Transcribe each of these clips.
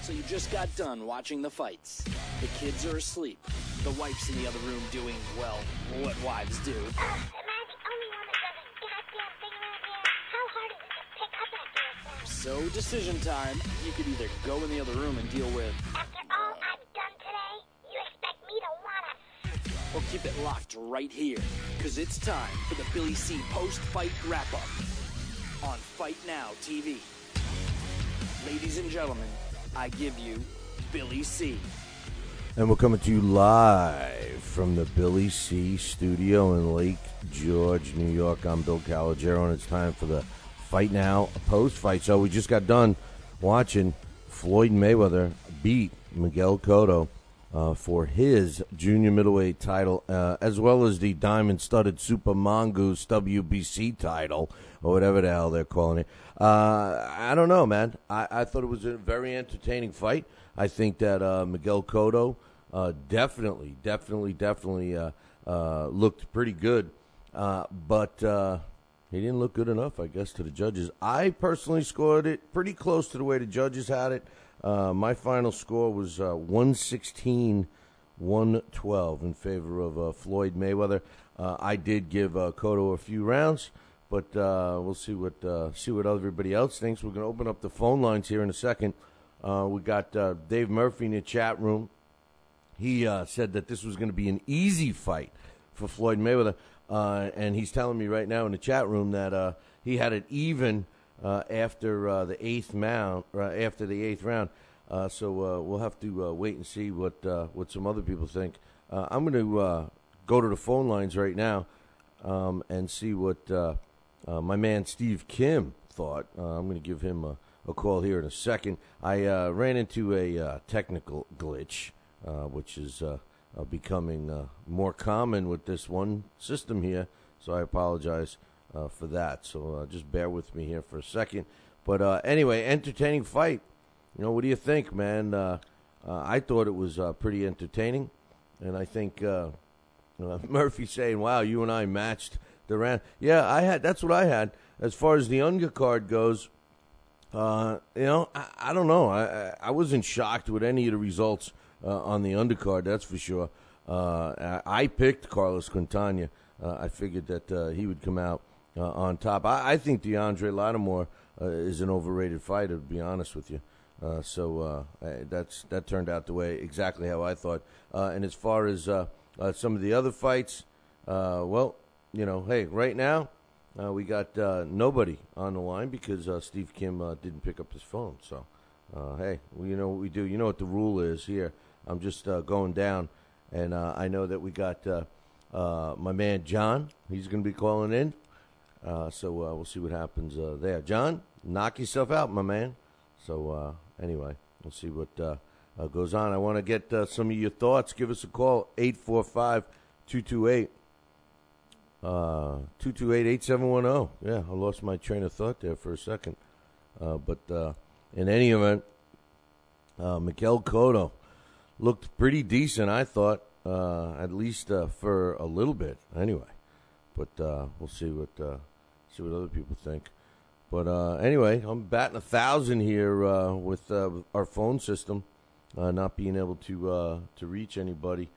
So you just got done watching the fights. The kids are asleep. The wife's in the other room doing, well, what wives do. Am I the only one that does a goddamn thing around here? How hard is it to pick up after a film? So decision time. You could either go in the other room and deal with... After all I've done today, you expect me to wanna... Or keep it locked right here. Because it's time for the Billy C post-fight wrap-up on Fight Now TV. Ladies and gentlemen, I give you Billy C. And we're coming to you live from the Billy C studio in Lake George, New York. I'm Bill Calogero, and it's time for the Fight Now post-fight. So we just got done watching Floyd Mayweather beat Miguel-Cotto for his junior middleweight title, as well as the diamond-studded Super Mongoose WBC title, or whatever the hell they're calling it. I don't know, man. I thought it was a very entertaining fight. I think that Miguel-Cotto definitely looked pretty good, but he didn't look good enough, I guess, to the judges. I personally scored it pretty close to the way the judges had it. My final score was 116-112 in favor of Floyd Mayweather. I did give Cotto a few rounds, but we'll see what everybody else thinks. We're going to open up the phone lines here in a second. We got Dave Murphy in the chat room. He said that this was going to be an easy fight for Floyd Mayweather, and he's telling me right now in the chat room that he had it even after the eighth round. So we'll have to wait and see what some other people think. I'm going to go to the phone lines right now and see what my man Steve Kim thought. I'm going to give him a call here in a second. I ran into a technical glitch, which is becoming more common with this one system here, so I apologize for that. So just bear with me here for a second. But anyway, entertaining fight. You know, what do you think, man? I thought it was pretty entertaining, and I think Murphy saying, wow, you and I matched the round. Yeah, that's what I had. As far as the undercard goes, I don't know. I wasn't shocked with any of the results on the undercard, that's for sure. I picked Carlos Quintana. I figured that he would come out on top. I think DeAndre Lattimore is an overrated fighter, to be honest with you. So that turned out the way exactly how I thought. And as far as some of the other fights, hey, right now we got nobody on the line because Steve Kim didn't pick up his phone. So, hey, you know what we do. You know what the rule is here. I'm just going down, and I know that we got my man John. He's going to be calling in. So we'll see what happens there. John, knock yourself out, my man. So anyway, we'll see what goes on. I want to get some of your thoughts. Give us a call, 845-228. 228-8710. Yeah, I lost my train of thought there for a second. But in any event, Miguel-Cotto looked pretty decent, I thought, at least for a little bit anyway. But we'll see what other people think. But anyway, I'm batting 1,000 here with our phone system not being able to reach anybody.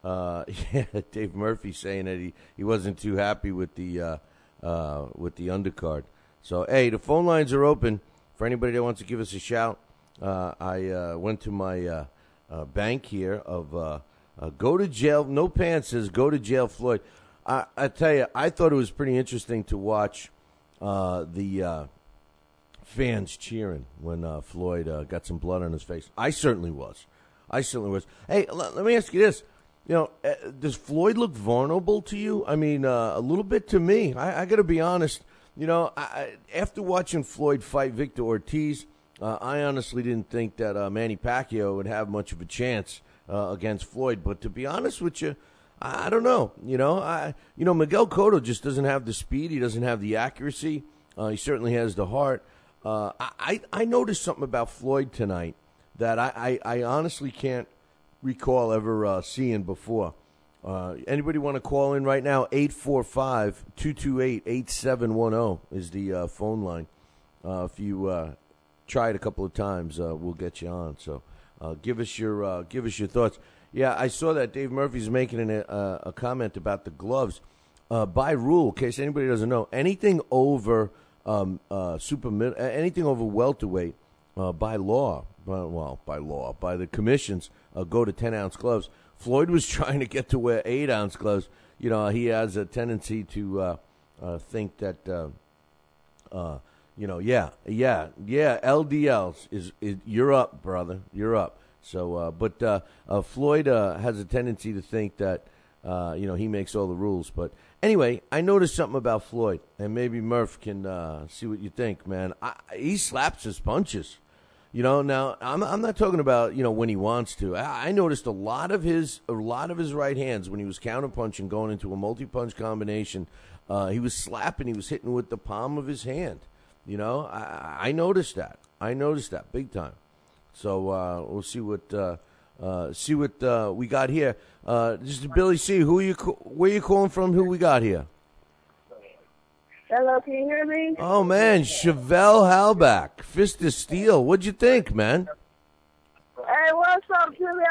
Yeah, Dave Murphy saying that he wasn't too happy with the undercard. So hey, the phone lines are open for anybody that wants to give us a shout. I went to my bank here of go to jail. No pants says go to jail, Floyd. I tell you, I thought it was pretty interesting to watch the fans cheering when Floyd got some blood on his face. I certainly was. Hey, let me ask you this. You know, does Floyd look vulnerable to you? I mean, a little bit to me. I got to be honest. You know, after watching Floyd fight Victor Ortiz, I honestly didn't think that Manny Pacquiao would have much of a chance against Floyd. But to be honest with you, I don't know. Miguel-Cotto just doesn't have the speed. He doesn't have the accuracy. He certainly has the heart. I noticed something about Floyd tonight that I honestly can't recall ever seeing before. Anybody want to call in right now? 845-228-8710 is the phone line. If you try it a couple of times, we'll get you on. So give us your thoughts. Yeah, I saw that Dave Murphy's making a comment about the gloves. By rule, in case anybody doesn't know, anything over anything over welterweight, by the commissions, go to 10-ounce gloves. Floyd was trying to get to wear 8-ounce gloves. You know, he has a tendency to think that, LDLs is you're up, brother, you're up. So, but Floyd has a tendency to think that, he makes all the rules. But anyway, I noticed something about Floyd, and maybe Murph can see what you think, man. He slaps his punches. Now I'm not talking about when he wants to. I noticed a lot of his right hands when he was counterpunching, going into a multi-punch combination. He was slapping. He was hitting with the palm of his hand. I noticed that. I noticed that big time. So we'll see what we got here. This is Billy C. Where you calling from? Who we got here? Hello, can you hear me? Oh, man, Chevelle Halbach, Fist of Steel. What'd you think, man? Hey, what's up, Billy?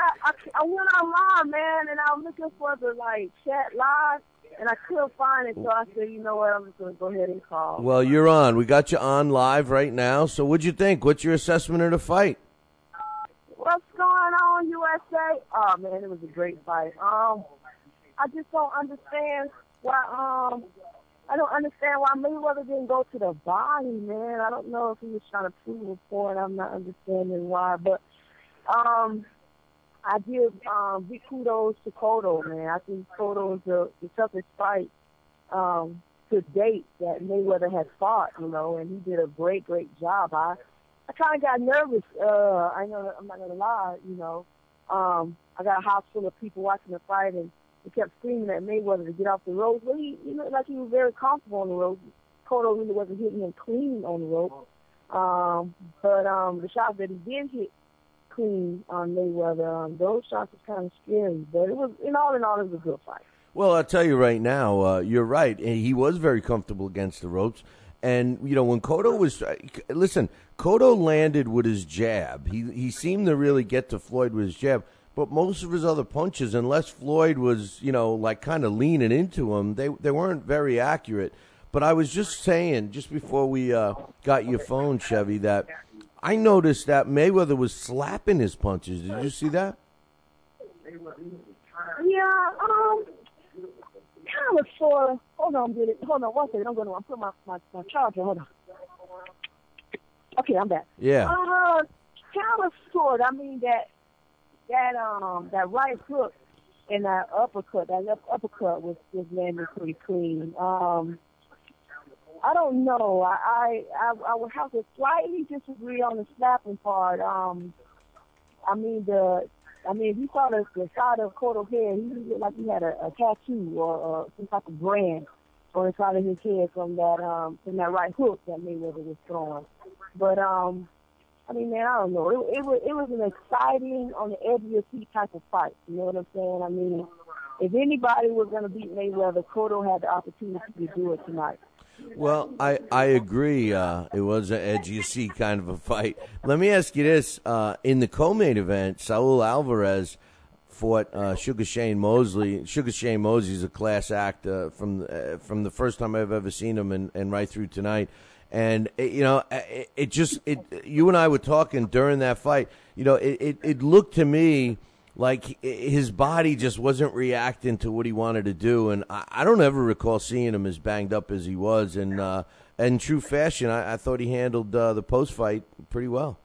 I went online, man, and I was looking for the, chat live, and I couldn't find it, so I said, you know what, I'm just going to go ahead and call. Well, you're on. We got you on live right now, so what'd you think? What's your assessment of the fight? What's going on, USA? Oh, man, it was a great fight. I just don't understand why, I don't understand why Mayweather didn't go to the body, man. I don't know if he was trying to prove a point. I'm not understanding why. But I give big kudos to Cotto, man. I think Cotto is the toughest fight to date that Mayweather has fought, and he did a great, great job. I kind of got nervous. I know I'm not going to lie, I got a house full of people watching the fight, and he kept screaming at Mayweather to get off the ropes. Well, he was very comfortable on the ropes. Cotto really wasn't hitting him clean on the ropes. But the shots that he did hit clean on Mayweather, those shots were kind of scary. But it was, it was a good fight. Well, I'll tell you right now, you're right. He was very comfortable against the ropes. And, when Cotto was listen, Cotto landed with his jab. He seemed to really get to Floyd with his jab. But most of his other punches, unless Floyd was, kind of leaning into him, they weren't very accurate. But I was just saying, just before we got your phone, Chevy, that I noticed that Mayweather was slapping his punches. Did you see that? Yeah, kind of sort of. Hold on, Billy. Hold on one second. I'm put my charger. Hold on. Okay, I'm back. Yeah. Kind of sort. I mean that right hook and that uppercut was landing pretty clean. I don't know. I would have to slightly disagree on the slapping part. If you saw the side of Cotto's head, he looked like he had a tattoo or some type of brand on the side of his head from that right hook that Mayweather was throwing. But man, I don't know. It was an exciting, on the edge of your seat type of fight. You know what I'm saying? If anybody was going to beat Mayweather, Cotto had the opportunity to do it tonight. Well, I agree. It was an edge of your seat kind of a fight. Let me ask you this. In the co-main event, Saul Alvarez fought Sugar Shane Mosley. Sugar Shane Mosley's a class act from the first time I've ever seen him and right through tonight. And, you and I were talking during that fight, it looked to me like his body just wasn't reacting to what he wanted to do. And I don't ever recall seeing him as banged up as he was. And in true fashion, I thought he handled the post-fight pretty well.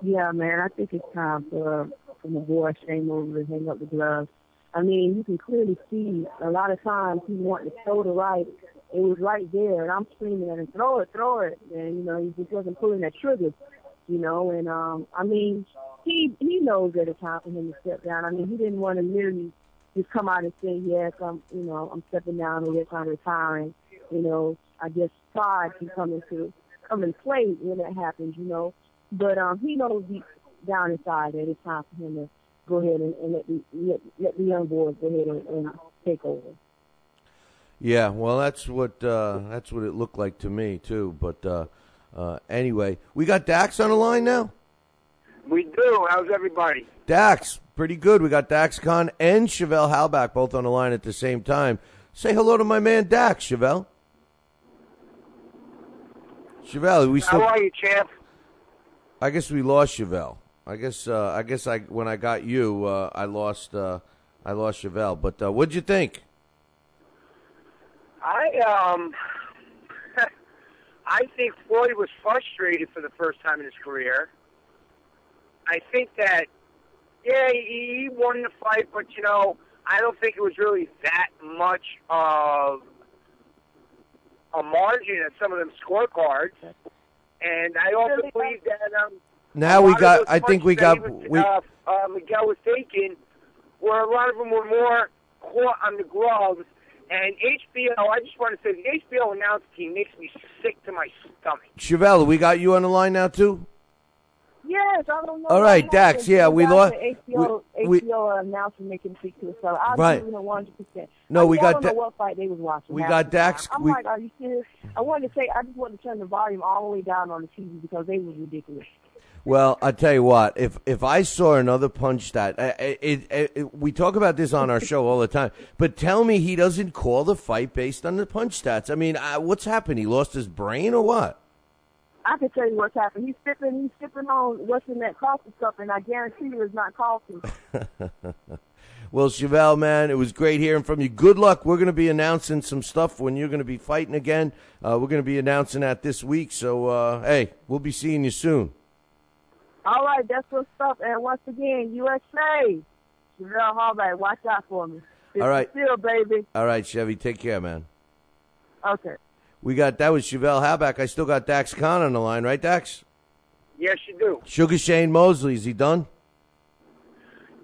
Yeah, man, I think it's time for my boy Shane Mosley to hang up the gloves. You can clearly see a lot of times he wanted to throw the right. It was right there, and I'm screaming at him, throw it. And, he just wasn't pulling that trigger, and, he knows that it's time for him to step down. He didn't want to literally just come out and say, yes, I'm stepping down, or yes, I'm retiring. I guess pride can come into play when that happens, But he knows deep down inside that it's time for him to go ahead and let the young boys go ahead and take over. Yeah, well, that's what it looked like to me too. But Anyway, we got Dax on the line now? We do. How's everybody? Dax, pretty good. We got Dax Khan and Chevelle Halbach both on the line at the same time. Say hello to my man Dax, Chevelle. Chevelle, we still... How are you, champ? I guess we lost Chevelle. I guess when I got you, I lost Chevelle. But what'd you think? I think Floyd was frustrated for the first time in his career. I think that, yeah, he won the fight, but, I don't think it was really that much of a margin at some of them scorecards. And I also believe that Miguel was taking, where a lot of them were more caught on the gloves. And HBO, I just want to say, the HBO announce team makes me sick to my stomach. Chevelle, we got you on the line now, too? Yes, I don't know. All right, Dax, yeah, we lost. HBO announcer making speak to itself. I right. agree with 100%. No, we got. I don't know what fight they was watching. We got Dax. I'm like, are you serious? I just wanted to turn the volume all the way down on the TV because they was ridiculous. Well, I tell you what, if I saw another punch that, we talk about this on our show all the time, but tell me he doesn't call the fight based on the punch stats. I mean, what's happened? He lost his brain or what? I can tell you what's happened. He's sipping on what's in that coffee cup, and I guarantee you it's not coffee. Well, Chevelle, man, it was great hearing from you. Good luck. We're going to be announcing some stuff when you're going to be fighting again. We're going to be announcing that this week, so, hey, we'll be seeing you soon. All right, that's what's up. And once again, USA, Chevelle Halbach, watch out for me. All right. Still, baby. All right, Chevy, take care, man. Okay. That was Chevelle Halbach. I still got Dax Khan on the line, right, Dax? Yes, you do. Sugar Shane Mosley, is he done?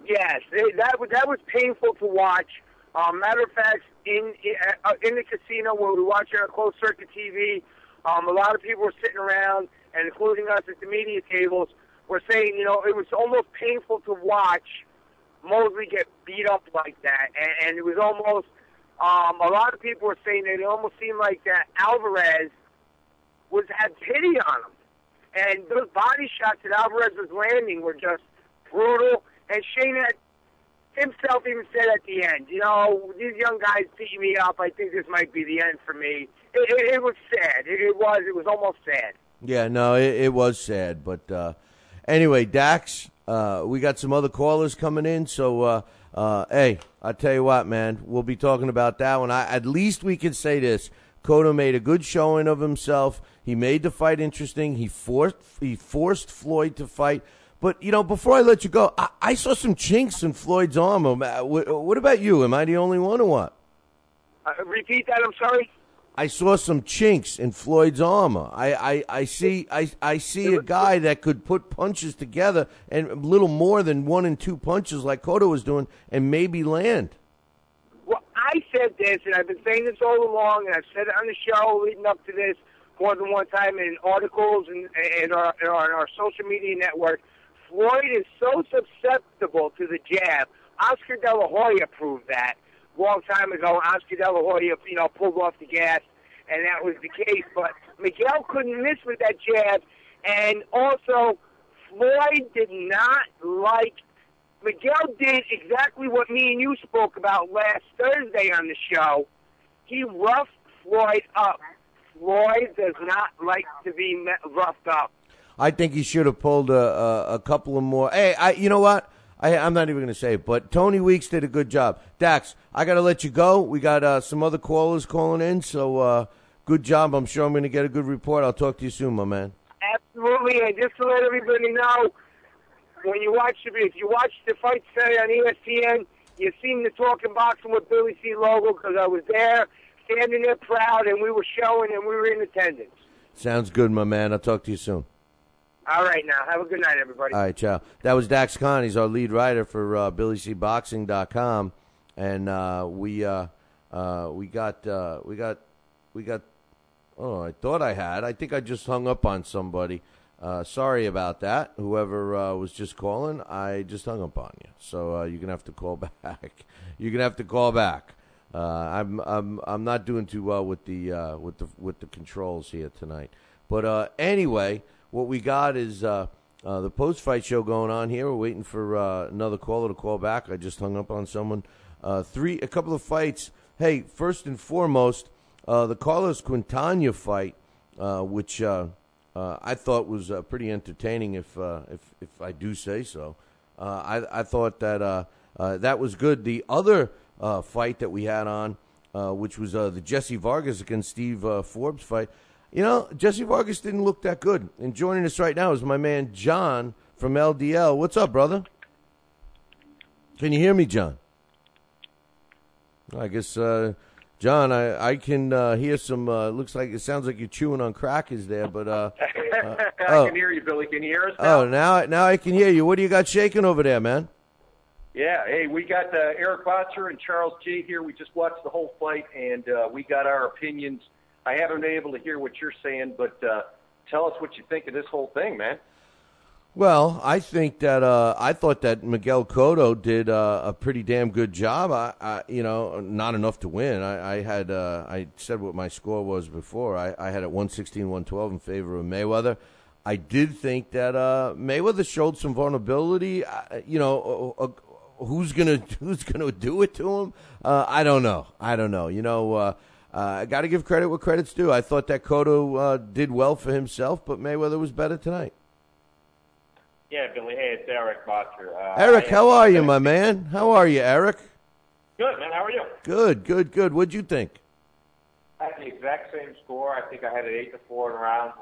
Yes, that was painful to watch. Matter of fact, in the casino where we were watching on closed circuit TV, a lot of people were sitting around, and including us at the media tables, were saying, it was almost painful to watch Mosley get beat up like that, and it was almost. A lot of people were saying that it almost seemed like that Alvarez had pity on him. And those body shots that Alvarez was landing were just brutal. And Shane himself even said at the end, these young guys beat me up. I think this might be the end for me. It was sad. It was almost sad. Yeah, no, it was sad. But anyway, Dax, we got some other callers coming in, so... hey, I tell you what, man, we'll be talking about that one. At least we can say this: Cotto made a good showing of himself. He made the fight interesting. He forced Floyd to fight. But before I let you go, I saw some chinks in Floyd's armor. What about you? Am I the only one or what? Repeat that. I'm sorry. I saw some chinks in Floyd's armor. I see a guy that could put punches together and a little more than 1 and 2 punches like Cotto was doing and maybe land. Well, I said this, and I've been saying this all along, and I've said it on the show leading up to this more than one time in articles and on our social media network. Floyd is so susceptible to the jab. Oscar De La Hoya proved that. Long time ago, Oscar De La Hoya, pulled off the gas, and that was the case. But Miguel couldn't miss with that jab, and also Floyd did not like. Miguel did exactly what me and you spoke about last Thursday on the show. He roughed Floyd up. Floyd does not like to be roughed up. I think he should have pulled a couple of more. Hey, you know what? I'm not even going to say it, but Tony Weeks did a good job. Dax, I got to let you go. We got some other callers calling in, so good job. I'm sure I'm going to get a good report. I'll talk to you soon, my man. Absolutely, and just to let everybody know, if you watch the fight today on ESPN, you've seen the Talking Boxing with Billy C. logo because I was there, standing there proud, and we were showing, and we were in attendance. Sounds good, my man. I'll talk to you soon. All right, now. Have a good night, everybody. All right, ciao. That was Dax Khan. He's our lead writer for BillyCBoxing.com, and we got. Oh, I thought I had. I think I just hung up on somebody. Sorry about that. Whoever was just calling, I just hung up on you. So you're gonna have to call back. You're gonna have to call back. I'm not doing too well with the controls here tonight. But anyway, what we got is the post-fight show going on here. We're waiting for another caller to call back. I just hung up on someone. A couple of fights. Hey, first and foremost, the Carlos Quintana fight, which I thought was pretty entertaining, if I do say so. I thought that that was good. The other fight that we had on, which was the Jesse Vargas against Steve Forbes fight, Jesse Vargas didn't look that good. And joining us right now is my man John from LDL. What's up, brother? Can you hear me, John? I guess, John, I can hear some, it sounds like you're chewing on crackers there, but... I can hear you, Billy. Can you hear us now? Oh, now I can hear you. What do you got shaking over there, man? Yeah, hey, we got Eric Botcher and Charles J. here. We just watched the whole fight, and we got our opinions. I haven't been able to hear what you're saying, but tell us what you think of this whole thing, man. Well, I think that I thought that Miguel-Cotto did a pretty damn good job. Not enough to win. I said what my score was before. I had it 116-112 in favor of Mayweather. I did think that Mayweather showed some vulnerability. Who's gonna do it to him? I don't know. I got to give credit where credit's due. I thought that Cotto did well for himself, but Mayweather was better tonight. Yeah, Billy. Hey, it's Eric Botcher. Eric, how are you, my man? How are you, Eric? Good, man. How are you? Good. What'd you think? I had the exact same score. I think I had it 8-4 in rounds,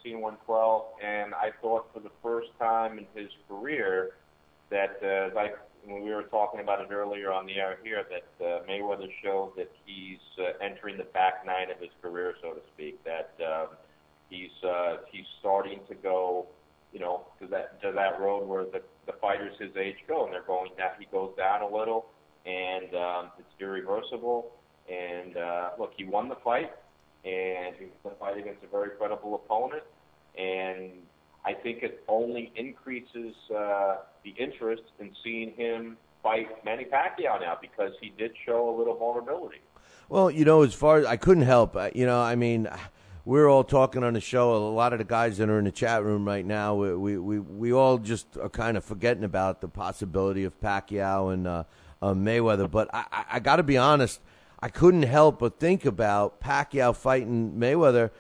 116-112, and I thought for the first time in his career that, like when we were talking about it earlier on the air here, that Mayweather showed that he's entering the back nine of his career, so to speak. That he's starting to go, to that road where the fighters his age go, and they're going down. He goes down a little, and it's irreversible. And look, he won the fight, and he won the fight against a very credible opponent. And I think it only increases the interest in seeing him fight Manny Pacquiao now, because he did show a little vulnerability. Well, as far as I couldn't help, we're all talking on the show. A lot of the guys that are in the chat room right now, we all just are kind of forgetting about the possibility of Pacquiao and Mayweather. But I got to be honest, I couldn't help but think about Pacquiao fighting Mayweather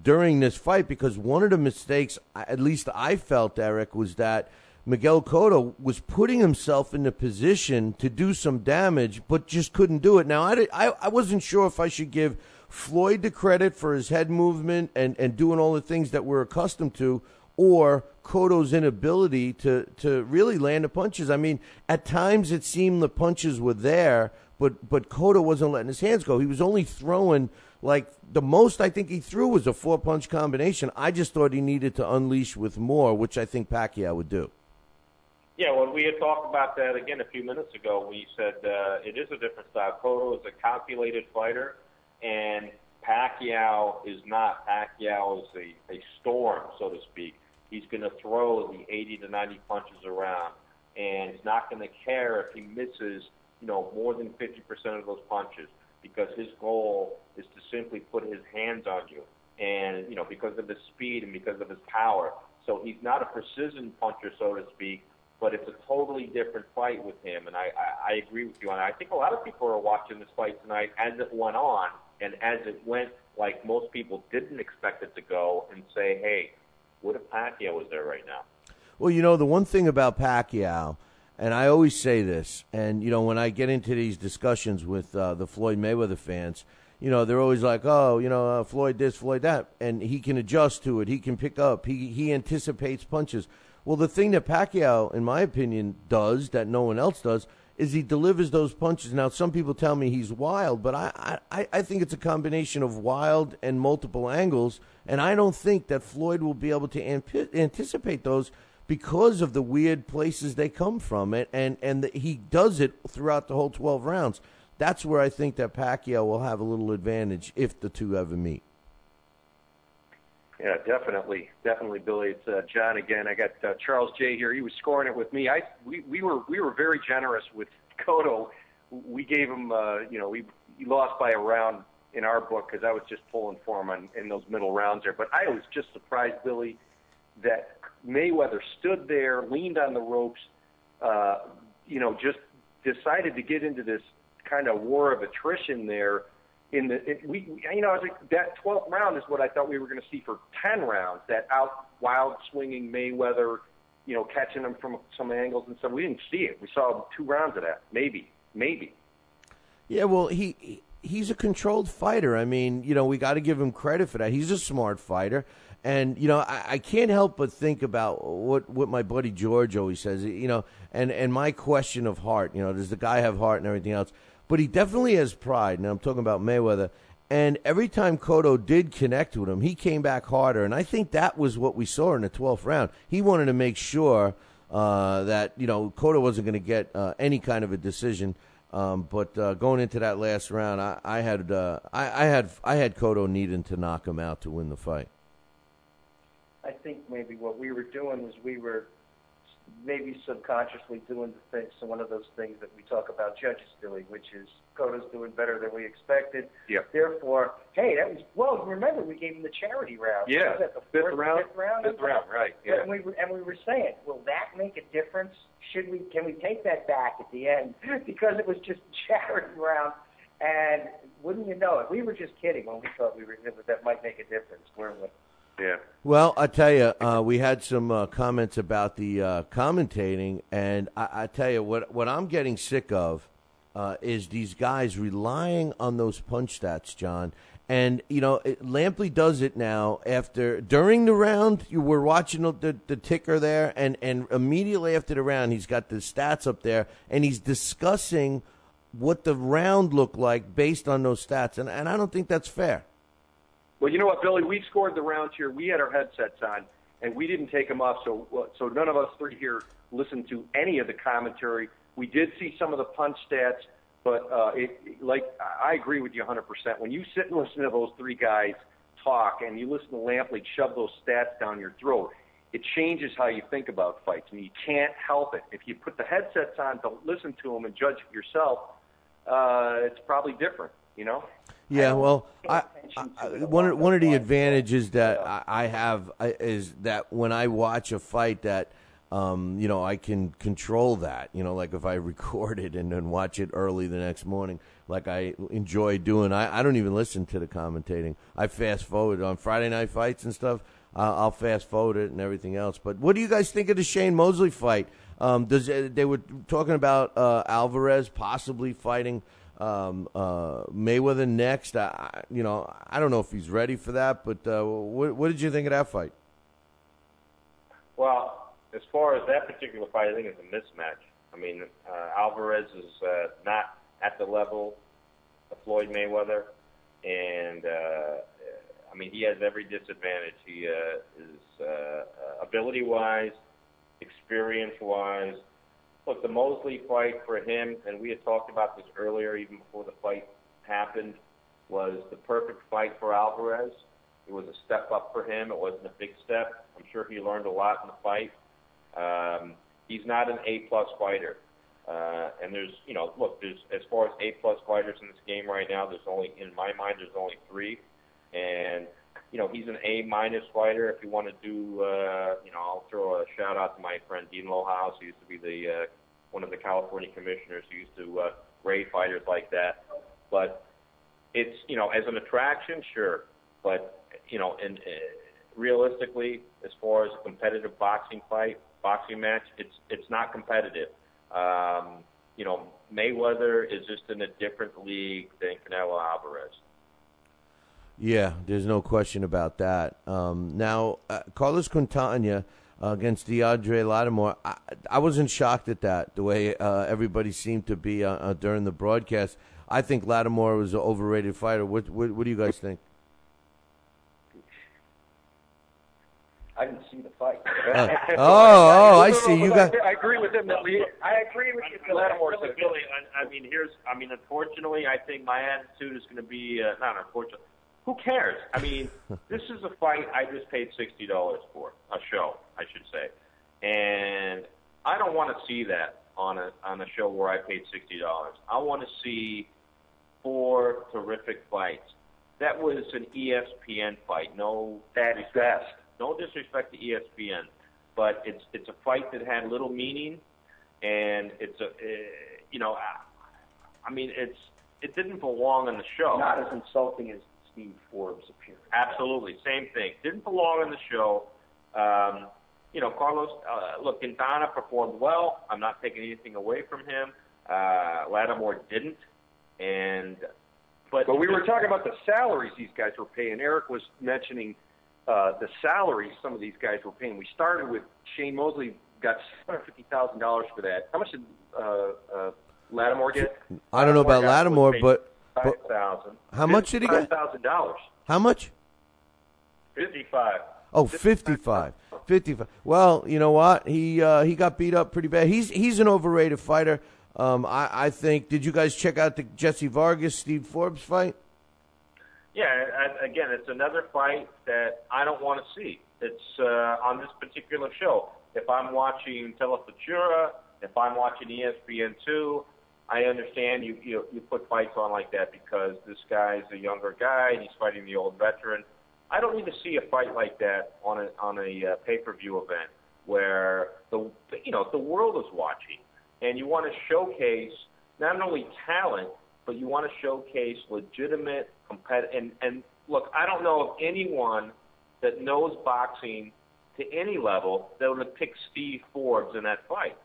during this fight, because one of the mistakes, at least I felt, Eric, was that Miguel-Cotto was putting himself in the position to do some damage, but just couldn't do it. Now, I wasn't sure if I should give Floyd the credit for his head movement and doing all the things that we're accustomed to, or Cotto's inability to really land the punches. I mean, at times it seemed the punches were there, but Cotto wasn't letting his hands go. He was only throwing, like, the most I think he threw was a 4-punch combination. I just thought he needed to unleash with more, which I think Pacquiao would do. Yeah, well, we had talked about that again a few minutes ago. We said it is a different style. Cotto is a calculated fighter, and Pacquiao is not. Pacquiao is a storm, so to speak. He's going to throw the 80 to 90 punches around, and he's not going to care if he misses, more than 50% of those punches, because his goal is to simply put his hands on you, and, because of his speed and because of his power. So he's not a precision puncher, so to speak, but it's a totally different fight with him, and I agree with you on that. I think a lot of people are watching this fight tonight as it went on, and as it went, like most people didn't expect it to go, and say, hey, what if Pacquiao was there right now? Well, the one thing about Pacquiao, and I always say this, and, when I get into these discussions with the Floyd Mayweather fans, they're always like, Floyd this, Floyd that, and he can adjust to it. He can pick up. He anticipates punches. Well, the thing that Pacquiao, in my opinion, does that no one else does is he delivers those punches. Now, some people tell me he's wild, but I think it's a combination of wild and multiple angles, and I don't think that Floyd will be able to anticipate those because of the weird places they come from, and he does it throughout the whole 12 rounds. That's where I think that Pacquiao will have a little advantage if the two ever meet. Yeah, definitely, Billy. It's John again. I got Charles J. here. He was scoring it with me. We were very generous with Cotto. We gave him, he lost by a round in our book because I was just pulling for him in those middle rounds there. But I was just surprised, Billy, that Mayweather stood there, leaned on the ropes, just decided to get into this kind of war of attrition there. I was like, that 12th round is what I thought we were going to see for 10 rounds. That wild swinging Mayweather, catching him from some angles and stuff. We didn't see it. We saw 2 rounds of that, maybe. Yeah, well, he's a controlled fighter. I mean, we got to give him credit for that. He's a smart fighter. And, I can't help but think about what my buddy George always says, and my question of heart, does the guy have heart and everything else? But he definitely has pride, and I'm talking about Mayweather. And every time Cotto did connect with him, he came back harder. And I think that was what we saw in the 12th round. He wanted to make sure that, Cotto wasn't going to get any kind of a decision. But going into that last round, I had Cotto needing to knock him out to win the fight. I think maybe what we were doing was we were maybe subconsciously doing one of those things that we talk about judges doing, which is Cotto's doing better than we expected. Yep. Therefore, hey, remember we gave him the charity round. Yeah. Was that the fifth round, right. Yeah. And we were saying, will that make a difference? Can we take that back at the end? Because it was just a charity round. And wouldn't you know it, we were just kidding when we thought that might make a difference, weren't we? Yeah. Well, I tell you, we had some comments about the commentating, and I tell you what I'm getting sick of is these guys relying on those punch stats, John. And Lampley does it now. During the round, you were watching the ticker there, and immediately after the round, he's got the stats up there, and he's discussing what the round looked like based on those stats, and I don't think that's fair. Well, you know what, Billy? We scored the rounds here. We had our headsets on, and we didn't take them off, so none of us 3 here listened to any of the commentary. We did see some of the punch stats, but I agree with you 100%. When you sit and listen to those 3 guys talk and you listen to Lampley shove those stats down your throat, it changes how you think about fights, and you can't help it. If you put the headsets on to listen to them and judge it yourself, it's probably different, Yeah, well, one of the advantages that I have is that when I watch a fight that, I can control that. Like if I record it and then watch it early the next morning, like I enjoy doing. I don't even listen to the commentating. I fast forward on Friday night fights and stuff. I'll fast forward it and everything else. But what do you guys think of the Shane Mosley fight? They were talking about Alvarez possibly fighting Mayweather next. I don't know if he's ready for that, but what did you think of that fight? Well, as far as that particular fight, I think it's a mismatch. I mean, Alvarez is not at the level of Floyd Mayweather, and he has every disadvantage. He is ability-wise, experience-wise. Look, the Mosley fight for him, and we had talked about this earlier, even before the fight happened, was the perfect fight for Alvarez. It was a step up for him. It wasn't a big step. I'm sure he learned a lot in the fight. He's not an A-plus fighter. And there's as far as A-plus fighters in this game right now, in my mind, there's only 3. And, he's an A-minus fighter. If you want to do, I'll throw a shout-out to my friend Dean Lohaus, who used to be one of the California commissioners who used to grade fighters like that. But it's, as an attraction, sure. But, realistically, as far as a competitive boxing match, it's not competitive. Mayweather is just in a different league than Canelo Alvarez. Yeah, there's no question about that. Now, Carlos Quintana against DeAndre Lattimore, I wasn't shocked at that, the way everybody seemed to be during the broadcast. I think Lattimore was an overrated fighter. What do you guys think? I didn't see the fight. I see. You got. I agree with him. I agree with you, Billy. Unfortunately, I think my attitude is going to be not unfortunately. Who cares? I mean, this is a fight I just paid $60 for, a show, I should say, and I don't want to see that on a show where I paid $60. I want to see 4 terrific fights. that was an ESPN fight. No, At best. no disrespect to ESPN, but it's a fight that had little meaning, and it's a I mean it didn't belong on the show. Not as insulting as Steve Forbes appearance. Absolutely, same thing. Didn't belong on the show. Carlos, look, Quintana performed well. I'm not taking anything away from him. Lattimore didn't, but we were talking about the salaries these guys were paying. Eric was mentioning the salaries some of these guys were paying. We started with Shane Mosley, got $750,000 for that. How much did Lattimore get? I don't know about Lattimore, but $5,000. How much did he get? $5,000. How much? 55. Oh, 55. 55. Well, you know what? He got beat up pretty bad. He's an overrated fighter. I think. Did you guys check out the Jesse Vargas Steve Forbes fight? Yeah. Again, it's another fight that I don't want to see. It's on this particular show. If I'm watching Telefutura, if I'm watching ESPN2, I understand you put fights on like that because this guy's a younger guy and he's fighting the old veteran. I don't need to see a fight like that on a pay-per-view event where the world is watching, and you want to showcase not only talent, but you want to showcase legitimate competitive. And look, I don't know of anyone that knows boxing to any level that would have picked Steve Forbes in that fight.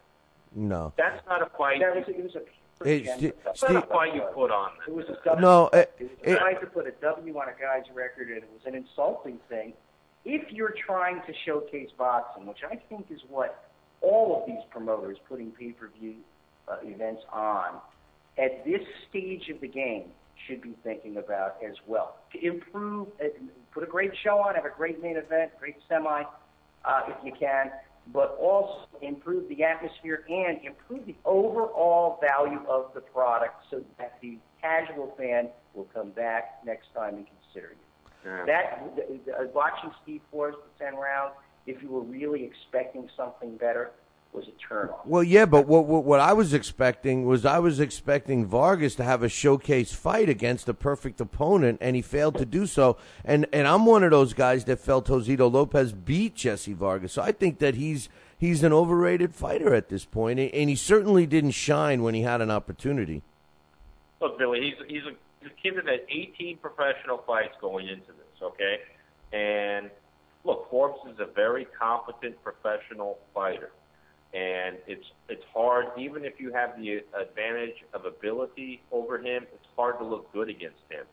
No, that's not a fight. It was a It's not a fight you put on. It was a W. No, it was trying to put a W on a guy's record, and it was an insulting thing. If you're trying to showcase boxing, which I think is what all of these promoters putting pay-per-view events on, at this stage of the game, should be thinking about as well. To improve, put a great show on, have a great main event, great semi, if you can, but also improve the atmosphere and improve the overall value of the product so that the casual fan will come back next time and consider you. Yeah. Watching Steve Forbes for 10 rounds, if you were really expecting something better, was a turnoff. Well, yeah, but what I was expecting was Vargas to have a showcase fight against a perfect opponent, and he failed to do so. And I'm one of those guys that felt Josito Lopez beat Jesse Vargas. So I think that he's an overrated fighter at this point, and he certainly didn't shine when he had an opportunity. Look, Billy, he's a kid that had 18 professional fights going into this, okay? And look, Forbes is a very competent professional fighter. And it's hard, even if you have the advantage of ability over him, it's hard to look good against him.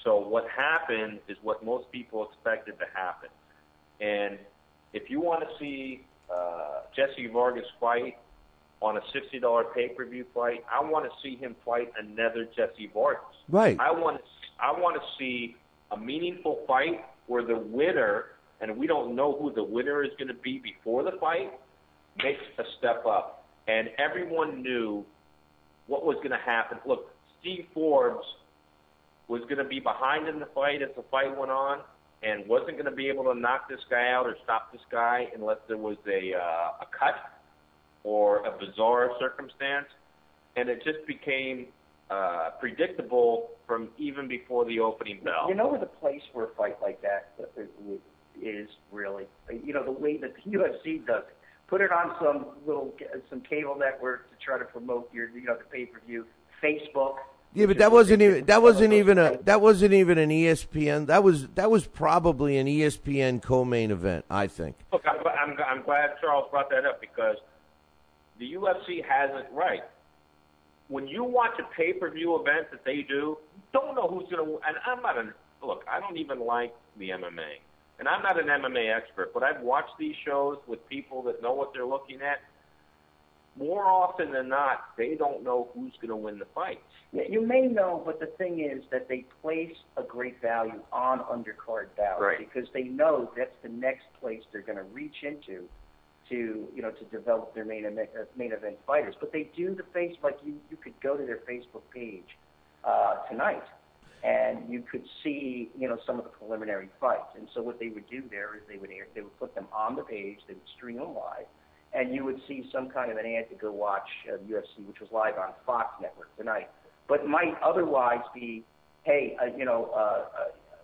So what happened is what most people expected to happen. And if you want to see Jesse Vargas fight on a $60 pay-per-view fight, I want to see him fight another Jesse Vargas. Right. I want to see a meaningful fight where the winner, and we don't know who the winner is going to be before the fight, makes a step up. And everyone knew what was going to happen. Look, Steve Forbes was going to be behind in the fight as the fight went on and wasn't going to be able to knock this guy out or stop this guy unless there was a cut or a bizarre circumstance. And it just became predictable from even before the opening bell. You know where the place for a fight like that is really? You know, the way that the UFC does it. Put it on some cable network to try to promote the pay-per-view. Facebook. Yeah, but that wasn't even an ESPN. That was probably an ESPN co-main event, I think. Look, I'm glad Charles brought that up because the UFC has it right. When you watch a pay-per-view event that they do, you don't know who's going to. And I don't even like the MMA. And I'm not an MMA expert, but I've watched these shows with people that know what they're looking at. More often than not, they don't know who's going to win the fight. Yeah, you may know, but the thing is that they place a great value on undercard bouts because they know that's the next place they're going to reach into to develop their main event fighters. But they do you could go to their Facebook page tonight. And you could see, some of the preliminary fights. And so what they would do there is they would put them on the page, they would stream them live, and you would see some kind of an ad to go watch UFC, which was live on Fox Network tonight, but might otherwise be hey,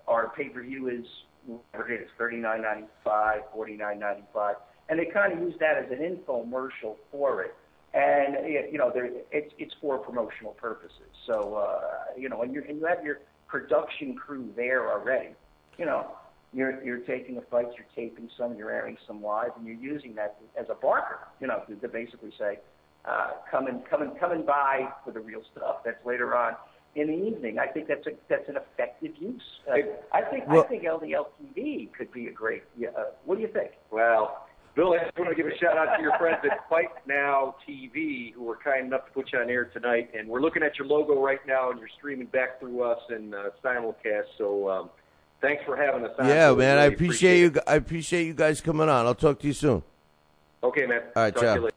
our pay-per-view is whatever it is, $39.95, $49.95, and they kind of use that as an infomercial for it. And it's for promotional purposes. So and you have your production crew there already. You're taking the fights, you're taping some, you're airing some live, and you're using that as a barker. To basically say, come and buy for the real stuff. That's later on in the evening. I think that's an effective use. I think LDL TV could be a great. What do you think? Well, Bill, I just want to give a shout out to your friends at Fight Now TV who were kind enough to put you on air tonight. And we're looking at your logo right now, and you're streaming back through us in simulcast. So thanks for having us on. Yeah, so man, really I appreciate you. I appreciate you guys coming on. I'll talk to you soon. Okay, man. All right, ciao.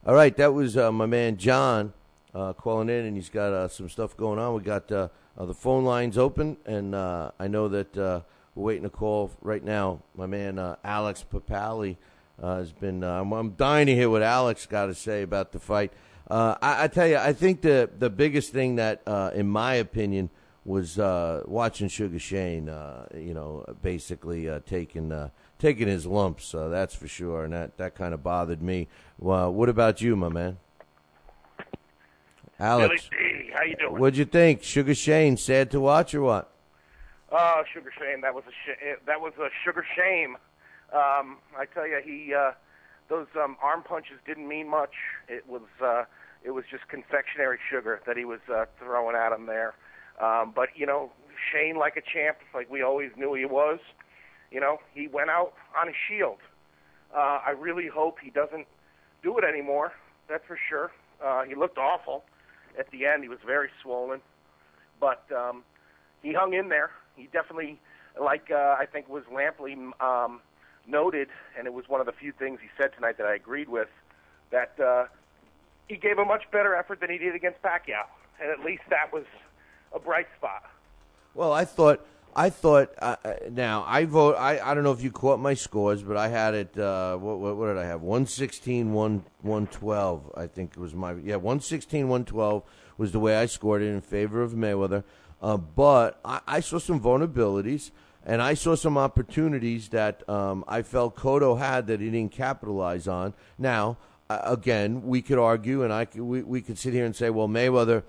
All right, that was my man John calling in, and he's got some stuff going on. We got the phone lines open, and I know that we're waiting a call right now. My man Alex Papali has been. I'm dying to hear what Alex got to say about the fight. I tell you, I think the biggest thing that, in my opinion, was watching Sugar Shane. Basically taking his lumps. That's for sure, and that kind of bothered me. What about you, my man? Alex, Billy D, how you doing? What'd you think? Sugar Shane, sad to watch or what? Sugar Shane, that was a sugar shame. I tell you, those arm punches didn't mean much. It was just confectionery sugar that he was throwing at him there. But Shane, like a champ, like we always knew he was. He went out on a shield. I really hope he doesn't do it anymore. That's for sure. He looked awful at the end. He was very swollen, but he hung in there. He definitely, I think was Lampley noted, and it was one of the few things he said tonight that I agreed with, that he gave a much better effort than he did against Pacquiao, and at least that was a bright spot. Well, I thought. Now I vote. I don't know if you caught my scores, but I had it. What did I have? 116, 112. I think it was 116, 112 was the way I scored it in favor of Mayweather. But I saw some vulnerabilities, and I saw some opportunities that I felt Cotto had that he didn't capitalize on. Now, again, we could argue, and we could sit here and say, well, Mayweather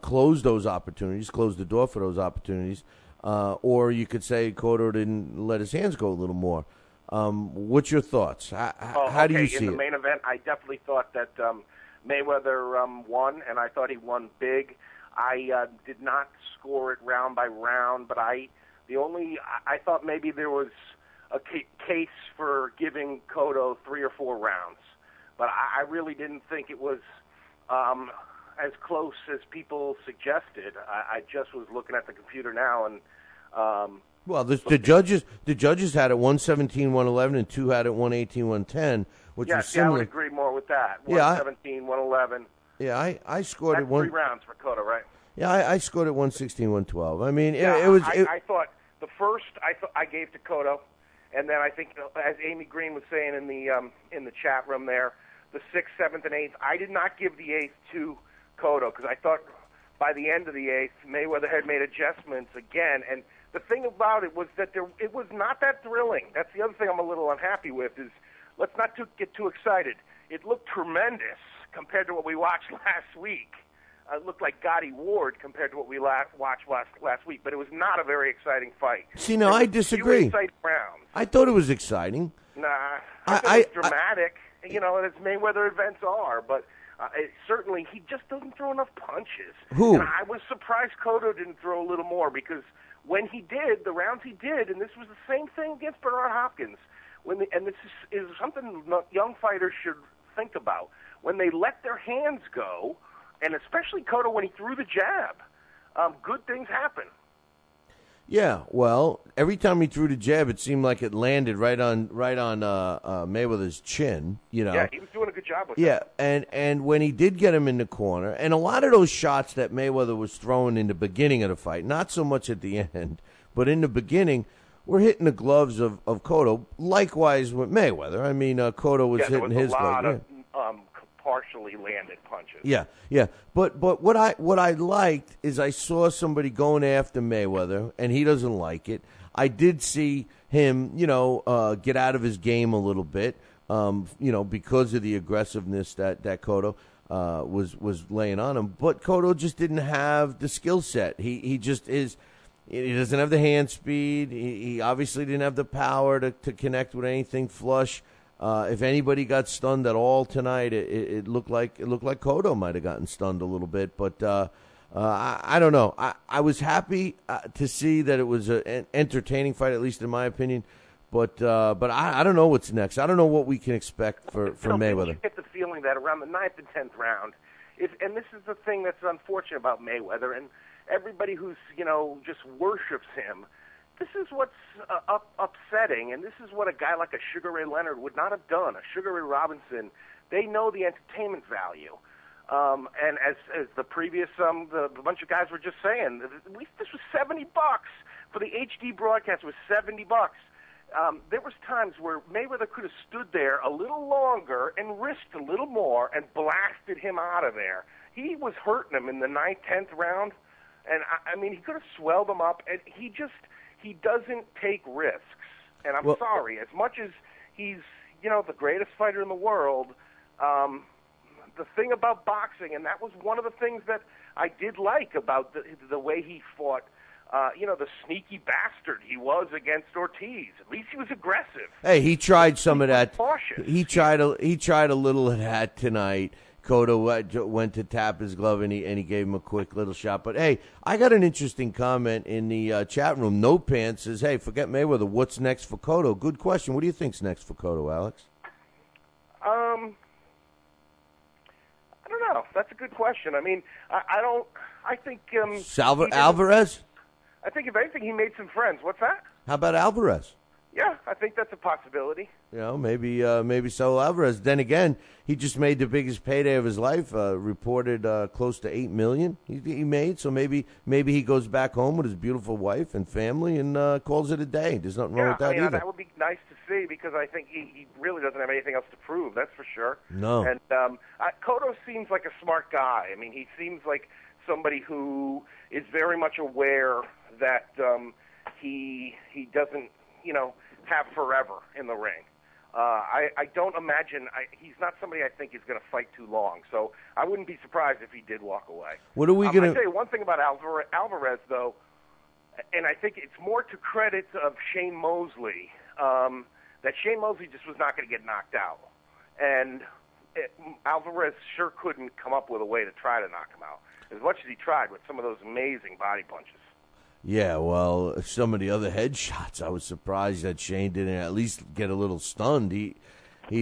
closed those opportunities, closed the door for those opportunities. Or you could say Cotto didn't let his hands go a little more. What's your thoughts? How do you see it? In the main event, I definitely thought that Mayweather won, and I thought he won big. I did not score it round by round, but I thought maybe there was a case for giving Cotto 3 or 4 rounds, but I really didn't think it was as close as people suggested. I just was looking at the computer now, and well, the judges had it 117, 111, and 2 had it 118, 110, which was similar. Yeah, I would agree more with that. 117, 111. Yeah, I scored That's it 1. 3 rounds for Cotto, right? Yeah, I scored it 116, 112. I mean, yeah, it was. I thought the first I gave to Cotto, and then I think, as Amy Green was saying in the chat room there, the 6th, 7th, and 8th, I did not give the 8th to Cotto because I thought by the end of the 8th, Mayweather had made adjustments again. And the thing about it was that it was not that thrilling. That's the other thing I'm a little unhappy with is let's not get too excited. It looked tremendous compared to what we watched last week. It looked like Gotti Ward compared to what we watched last week, but it was not a very exciting fight. See, no, I disagree. Exciting rounds. I thought it was exciting. Nah, I thought it was dramatic, as Mayweather events are, but certainly he just doesn't throw enough punches. Who? And I was surprised Cotto didn't throw a little more because when he did, the rounds he did, and this was the same thing against Bernard Hopkins, and this is something young fighters should think about. When they let their hands go, and especially Cotto when he threw the jab, good things happen. Yeah, well, every time he threw the jab, it seemed like it landed right on Mayweather's chin. Yeah, he was doing a good job with that. Yeah, and when he did get him in the corner, and a lot of those shots that Mayweather was throwing in the beginning of the fight, not so much at the end, but in the beginning, were hitting the gloves of Cotto. Likewise with Mayweather. I mean, Cotto was hitting his gloves. Of partially landed punches. Yeah, yeah. But what I liked is I saw somebody going after Mayweather, and he doesn't like it. I did see him, get out of his game a little bit, because of the aggressiveness that Cotto was laying on him. But Cotto just didn't have the skill set. He just is. He doesn't have the hand speed. He obviously didn't have the power to connect with anything flush. If anybody got stunned at all tonight, it looked like Cotto might have gotten stunned a little bit. But I don't know. I was happy to see that it was an entertaining fight, at least in my opinion. But I don't know what's next. I don't know what we can expect for Mayweather. You get the feeling that around the 9th and 10th round, and this is the thing that's unfortunate about Mayweather, and everybody who's, just worships him, this is what's upsetting, and this is what a guy like a Sugar Ray Leonard would not have done. A Sugar Ray Robinson, they know the entertainment value. And as the previous, the bunch of guys were just saying, this was $70 for the HD broadcast. It was $70. There was times where Mayweather could have stood there a little longer and risked a little more and blasted him out of there. He was hurting him in the 9th, 10th round, and I mean, he could have swelled him up, and he doesn't take risks. And I'm sorry, as much as he's, the greatest fighter in the world, the thing about boxing, and that was one of the things that I did like about the way he fought, the sneaky bastard he was against Ortiz. At least he was aggressive. Hey, he tried some of that. Cautious. He tried a little of that tonight. Cotto went to tap his glove, and he gave him a quick little shot. But, hey, I got an interesting comment in the chat room. No Pants says, hey, forget Mayweather. What's next for Cotto? Good question. What do you think's next for Cotto, Alex? I don't know. That's a good question. I mean, I think... Alvarez? I think, if anything, he made some friends. What's that? How about Alvarez? Yeah, I think that's a possibility. Maybe Saul Alvarez. Then again, he just made the biggest payday of his life. Reported close to $8 million he made. So maybe he goes back home with his beautiful wife and family and calls it a day. There's nothing wrong with that either. That would be nice to see, because I think he really doesn't have anything else to prove. That's for sure. No. And Cotto seems like a smart guy. I mean, he seems like somebody who is very much aware that he doesn't, have forever in the ring. I don't imagine he's not somebody I think is going to fight too long. So I wouldn't be surprised if he did walk away. What are we going to? I'll tell you one thing about Alvarez, though, and I think it's more to credit of Shane Mosley, that Shane Mosley just was not going to get knocked out, and Alvarez sure couldn't come up with a way to try to knock him out, as much as he tried with some of those amazing body punches. Yeah, well, some of the other headshots, I was surprised that Shane didn't at least get a little stunned. He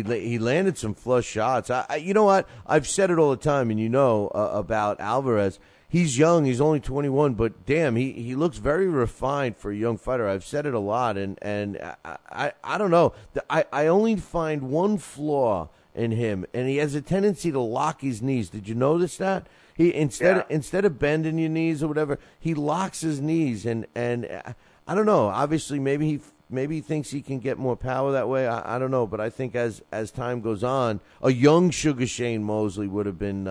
landed some flush shots. You know what? I've said it all the time, and about Alvarez. He's young. He's only 21, but damn, he looks very refined for a young fighter. I've said it a lot, and I don't know. I only find one flaw in him, and he has a tendency to lock his knees. Did you notice that? He instead of bending your knees or whatever, he locks his knees, and I don't know. Obviously, maybe he thinks he can get more power that way. I don't know, but I think as time goes on, a young Sugar Shane Mosley would have been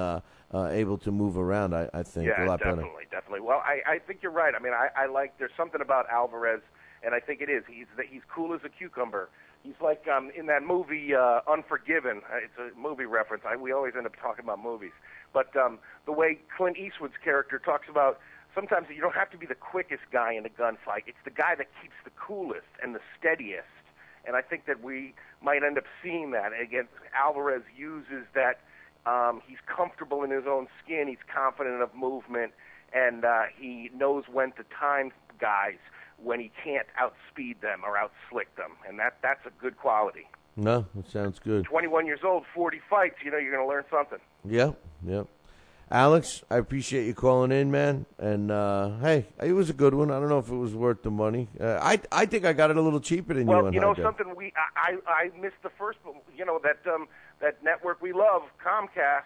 able to move around. I think a lot better. Definitely. Well, I think you're right. I mean, I like. There's something about Alvarez, and I think it is. He's cool as a cucumber. He's like in that movie Unforgiven. It's a movie reference. We always end up talking about movies. But the way Clint Eastwood's character talks about, sometimes you don't have to be the quickest guy in a gunfight. It's the guy that keeps the coolest and the steadiest. And I think that we might end up seeing that. Again, Alvarez uses that. He's comfortable in his own skin. He's confident of movement. And he knows when to time guys when he can't outspeed them or outslick them. And that's a good quality. No, that sounds good. 21 years old, 40 fights, you're going to learn something. Yep. Alex, I appreciate you calling in, man. And, hey, it was a good one. I don't know if it was worth the money. I think I got it a little cheaper than you. Well, something, I missed the first, that network we love, Comcast.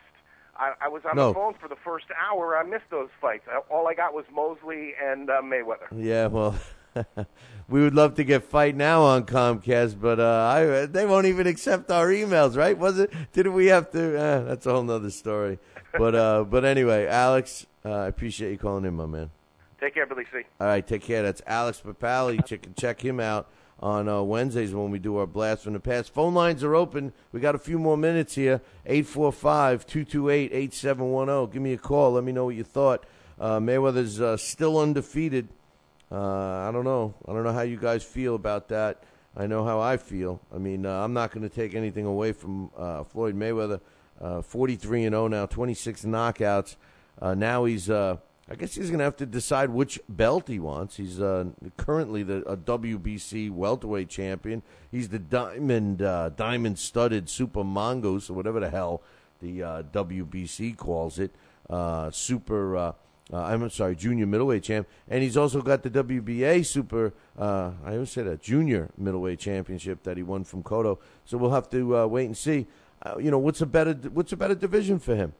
I was on the phone for the first hour. I missed those fights. All I got was Mosley and Mayweather. Yeah, well, we would love to get Fight Now on Comcast, but they won't even accept our emails, right? Didn't we have to? That's a whole nother story. But anyway, Alex, I appreciate you calling in, my man. Take care, Billy C. All right, take care. That's Alex Papali. Check him out on Wednesdays when we do our Blast from the Past. Phone lines are open. We got a few more minutes here. 845-228-8710. Give me a call. Let me know what you thought. Mayweather's still undefeated. I don't know. I don't know how you guys feel about that. I know how I feel. I mean, I'm not going to take anything away from Floyd Mayweather. 43-0 now, 26 knockouts. Now he's, I guess he's going to have to decide which belt he wants. He's currently a WBC welterweight champion. He's the diamond-studded Super Mongoose, or whatever the hell the WBC calls it. Junior middleweight champ. And he's also got the WBA I always say that, junior middleweight championship that he won from Cotto. So we'll have to wait and see. What's a better division for him?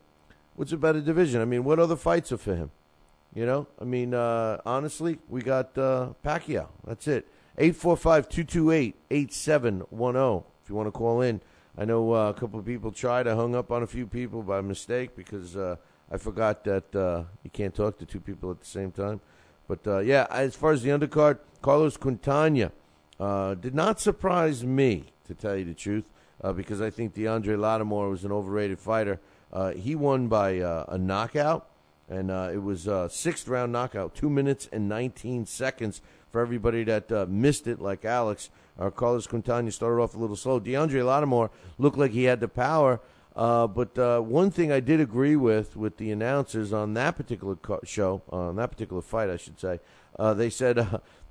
What's a better division? I mean, what other fights are for him? Honestly, we got Pacquiao. That's it. 845-228-8710 if you want to call in. I know a couple of people tried. I hung up on a few people by mistake because I forgot that you can't talk to two people at the same time. But, as far as the undercard, Carlos Quintana did not surprise me, to tell you the truth, because I think DeAndre Lattimore was an overrated fighter. He won by a knockout, and it was a sixth-round knockout, 2 minutes and 19 seconds. For everybody that missed it, like Alex, Carlos Quintana started off a little slow. DeAndre Lattimore looked like he had the power, but one thing I did agree with the announcers on that particular show, on that particular fight, I should say, they said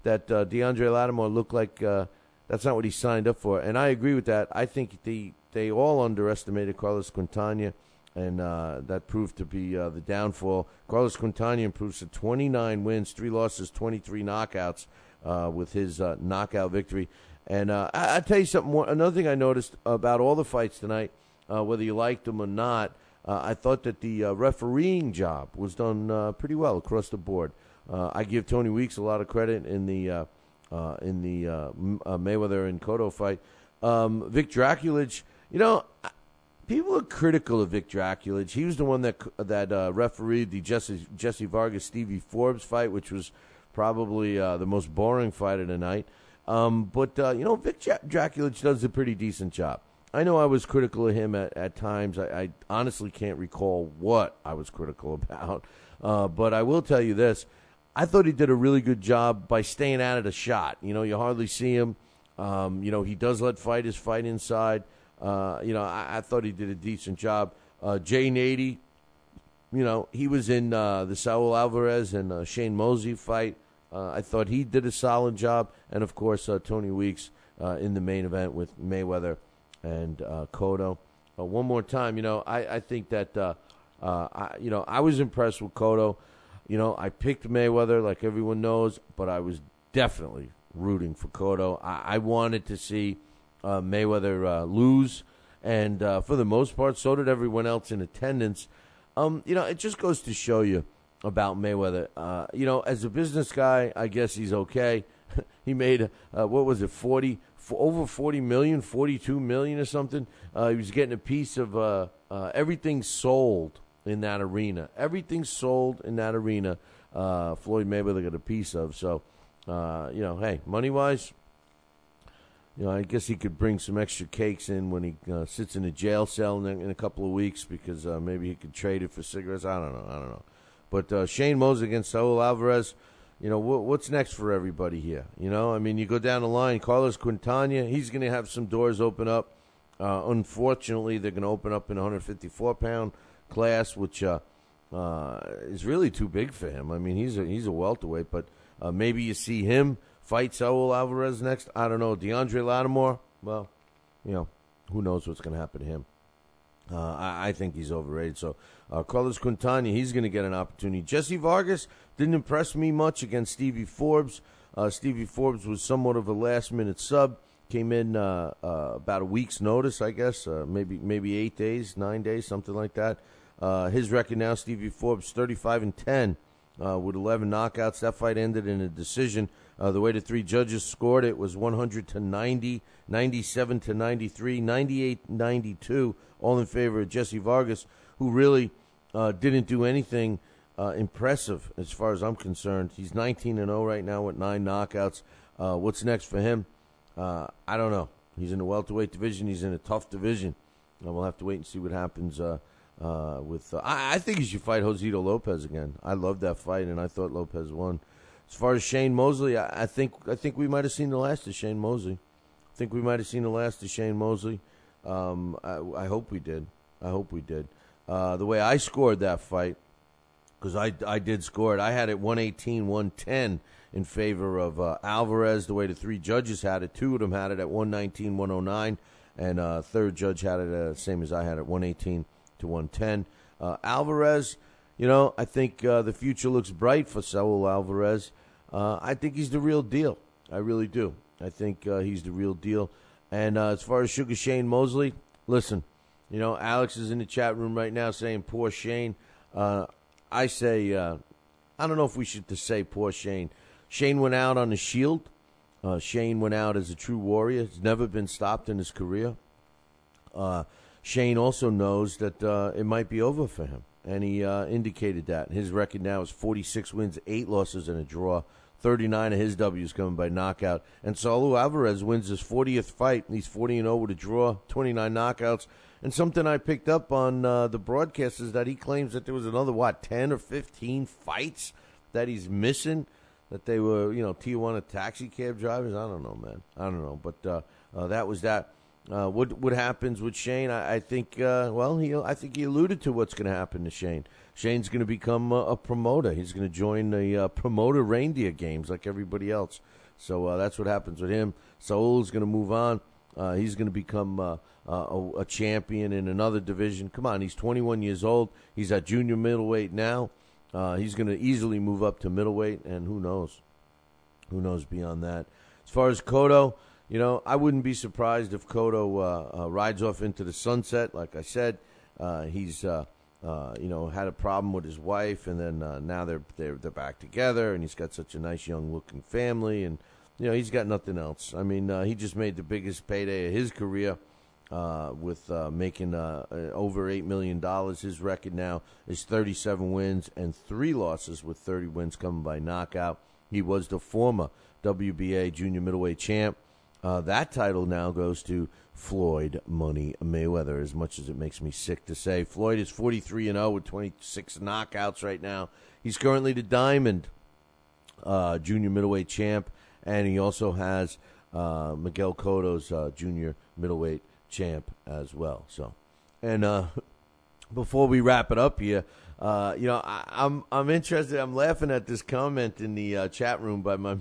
that DeAndre Lattimore looked like that's not what he signed up for, and I agree with that. I think they all underestimated Carlos Quintana, and that proved to be the downfall. Carlos Quintana improves to 29 wins, 3 losses, 23 knockouts with his knockout victory. And I'll tell you something more. Another thing I noticed about all the fights tonight, whether you liked them or not, I thought that the refereeing job was done pretty well across the board. I give Tony Weeks a lot of credit in the Mayweather and Cotto fight. Vic Draculich, people are critical of Vic Draculich. He was the one that refereed the Jesse Vargas Stevie Forbes fight, which was probably the most boring fight of the night. But Vic Draculich does a pretty decent job. I know I was critical of him at times. I honestly can't recall what I was critical about. But I will tell you this. I thought he did a really good job by staying out of the shot. You hardly see him. He does let fighters fight inside. I thought he did a decent job. Jay Nady, he was in the Saul Alvarez and Shane Mosley fight. I thought he did a solid job. And, of course, Tony Weeks in the main event with Mayweather and Cotto. One more time, I think that, I was impressed with Cotto. I picked Mayweather like everyone knows, but I was definitely rooting for Cotto. I wanted to see Mayweather lose, and for the most part, so did everyone else in attendance. It just goes to show you about Mayweather. As a business guy, I guess he's okay. He made, over 40 million, 42 million or something. He was getting a piece of everything sold in that arena. Everything sold in that arena, Floyd Mayweather got a piece of. So, hey, money-wise, I guess he could bring some extra cakes in when he sits in a jail cell in a couple of weeks because maybe he could trade it for cigarettes. I don't know. But Shane Mosley against Saul Alvarez, what's next for everybody here? You go down the line. Carlos Quintana, he's going to have some doors open up. Unfortunately, they're going to open up in 154-pound class, which is really too big for him. I mean, he's a welterweight, but maybe you see him fight Saul Alvarez next. I don't know. DeAndre Lattimore, well, who knows what's going to happen to him. I think he's overrated. So Carlos Quintana, he's going to get an opportunity. Jesse Vargas didn't impress me much against Stevie Forbes. Stevie Forbes was somewhat of a last-minute sub. Came in about a week's notice, I guess, maybe 8 days, 9 days, something like that. His record now, Stevie Forbes, 35-10 with 11 knockouts. That fight ended in a decision. The way the three judges scored it was 100-90, 97-93, 98-92, all in favor of Jesse Vargas, who really didn't do anything impressive as far as I'm concerned. He's 19-0 right now with 9 knockouts. What's next for him? I don't know. He's in the welterweight division. He's in a tough division. We'll have to wait and see what happens with. I think he should fight Josito Lopez again. I loved that fight, and I thought Lopez won. As far as Shane Mosley, I think we might have seen the last of Shane Mosley. I hope we did. The way I scored that fight, because I did score it, I had it 118-110 in favor of Alvarez. The way the three judges had it, 2 of them had it at 119-109, and third judge had it same as I had it, 118-110. Alvarez, I think the future looks bright for Saul Alvarez. I think he's the real deal. I really do. I think he's the real deal. And as far as Sugar Shane Mosley, listen, Alex is in the chat room right now saying poor Shane. I say, I don't know if we should just say poor Shane. Shane went out on the shield. Shane went out as a true warrior. He's never been stopped in his career. Shane also knows that it might be over for him, and he indicated that. His record now is 46 wins, 8 losses, and a draw. 39 of his W's coming by knockout. And Saul Alvarez wins his 40th fight. He's 40-0 with a draw, 29 knockouts. And something I picked up on the broadcast is that he claims that there was another, 10 or 15 fights that he's missing, that they were, Tijuana taxi cab drivers. I don't know, man. I don't know. But that was that. What happens with Shane? I think, I think he alluded to what's going to happen to Shane. Shane's going to become a promoter. He's going to join the promoter reindeer games like everybody else. So that's what happens with him. Saul's going to move on. He's going to become a champion in another division. Come on, he's 21 years old. He's at junior middleweight now. He's going to easily move up to middleweight, and who knows? Who knows beyond that? As far as Cotto, I wouldn't be surprised if Cotto rides off into the sunset. Like I said, he's had a problem with his wife, and then now they're back together, and he's got such a nice young-looking family, and he's got nothing else. I mean, he just made the biggest payday of his career with making over $8 million. His record now is 37 wins and 3 losses, with 30 wins coming by knockout. He was the former WBA junior middleweight champ. That title now goes to Floyd Money Mayweather, as much as it makes me sick to say. Floyd is 43-0 with 26 knockouts right now. He's currently the Diamond junior middleweight champ, and he also has Miguel Cotto's junior middleweight champ as well. So, and before we wrap it up here, I'm interested. I'm laughing at this comment in the chat room by my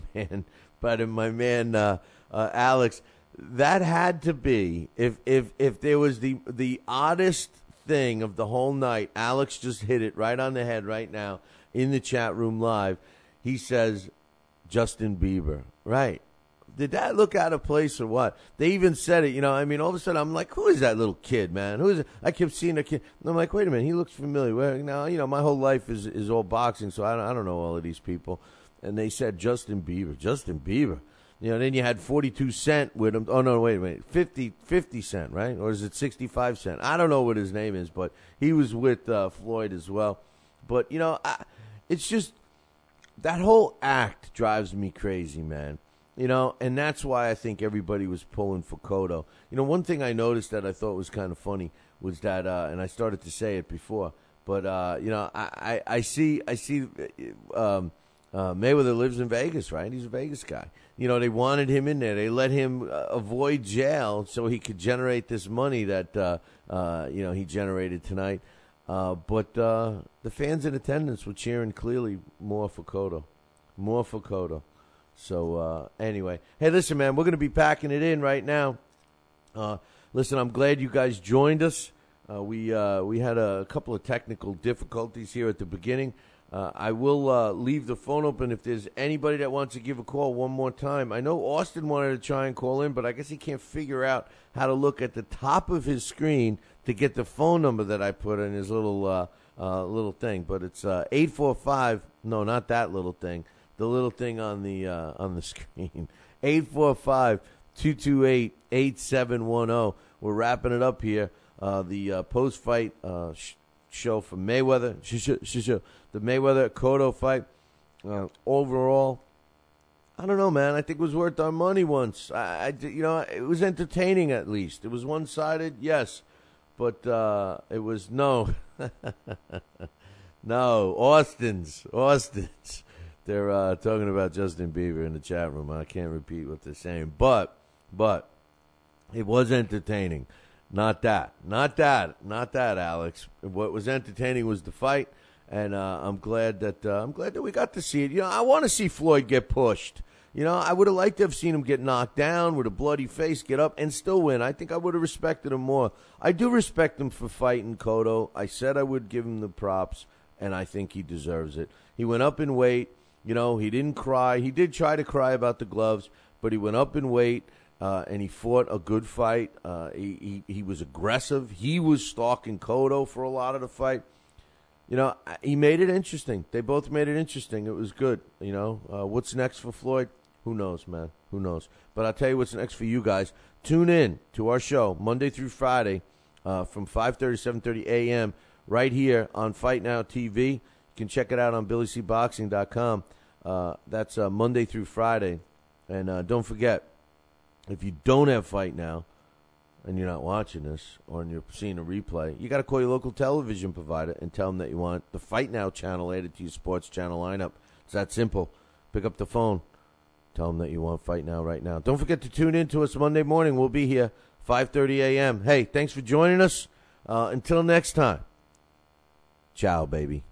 man, Alex. That had to be, if there was the oddest thing of the whole night. Alex just hit it right on the head right now in the chat room live. He says Justin Bieber. Right. Did that look out of place or what? They even said it, all of a sudden I'm like, who is that little kid, man? Who is it? I kept seeing a kid. And I'm like, wait a minute, he looks familiar. Well, now, my whole life is all boxing, so I don't know all of these people. And they said Justin Bieber. Then you had 42 Cent with him. Oh, no, wait. 50 Cent, right? Or is it 65 Cent? I don't know what his name is, but he was with Floyd as well. But, it's just that whole act drives me crazy, man. And that's why I think everybody was pulling for Cotto. One thing I noticed that I thought was kind of funny was that, and I started to say it before, but, I see Mayweather lives in Vegas, right? He's a Vegas guy. They wanted him in there. They let him avoid jail so he could generate this money that, he generated tonight. But the fans in attendance were cheering clearly more for Cotto. So, anyway. Hey, listen, man, we're going to be packing it in right now. Listen, I'm glad you guys joined us. We had a couple of technical difficulties here at the beginning. I will leave the phone open if there's anybody that wants to give a call one more time. I know Austin wanted to try and call in, but I guess he can't figure out how to look at the top of his screen to get the phone number that I put in his little little thing. But it's 845. No, not that little thing. The little thing on the screen. 845-228-8710. We're wrapping it up here. The post-fight show for Mayweather. The Mayweather-Cotto fight. Overall, I don't know, man. I think it was worth our money once. It was entertaining at least. It was one-sided, yes, but it was no, no. Austin's. They're talking about Justin Bieber in the chat room. I can't repeat what they're saying, but it was entertaining. Not that, Alex. What was entertaining was the fight, and I'm glad that we got to see it. I want to see Floyd get pushed. I would have liked to have seen him get knocked down with a bloody face, get up, and still win. I think I would have respected him more. I do respect him for fighting Cotto. I said I would give him the props, and I think he deserves it. He went up in weight. He didn't cry. He did try to cry about the gloves, but he went up in weight, and he fought a good fight. He was aggressive. He was stalking Cotto for a lot of the fight. He made it interesting. They both made it interesting. It was good. What's next for Floyd? Who knows, man? Who knows? But I'll tell you what's next for you guys. Tune in to our show Monday through Friday from 5:30 to 7:30 a.m. right here on Fight Now TV. You can check it out on BillyCBoxing.com. That's Monday through Friday. And don't forget, if you don't have Fight Now and you're not watching this or you're seeing a replay, you got to call your local television provider and tell them that you want the Fight Now channel added to your sports channel lineup. It's that simple. Pick up the phone. Tell them that you want Fight Now right now. Don't forget to tune in to us Monday morning. We'll be here 5:30 a.m. Hey, thanks for joining us. Until next time. Ciao, baby.